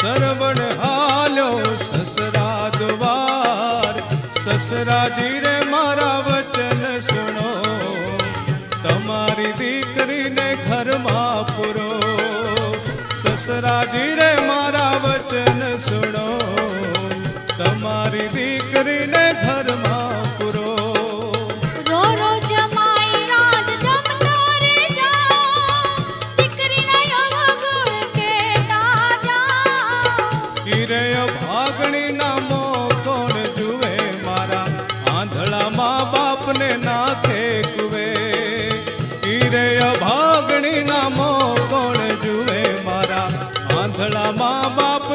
सरवण हालो ससरा द्वार ससराजी रे मारा वचन सुनो तमारी दीकरी ने घर मा पुरो ससराजी रे मारा वचन सुनो तमारी दीकरी ने घर मा पुरो रो रो जमाई राज जमतो रे जाओ दीकरी ना अवगुण केता जाओ हीरे भागणी नामो कोण जुए मारा आंधळा माँ बाप ने नाथे कुवे हीरे भागणी नामो कोण जुए मारा आंधळा माँ बाप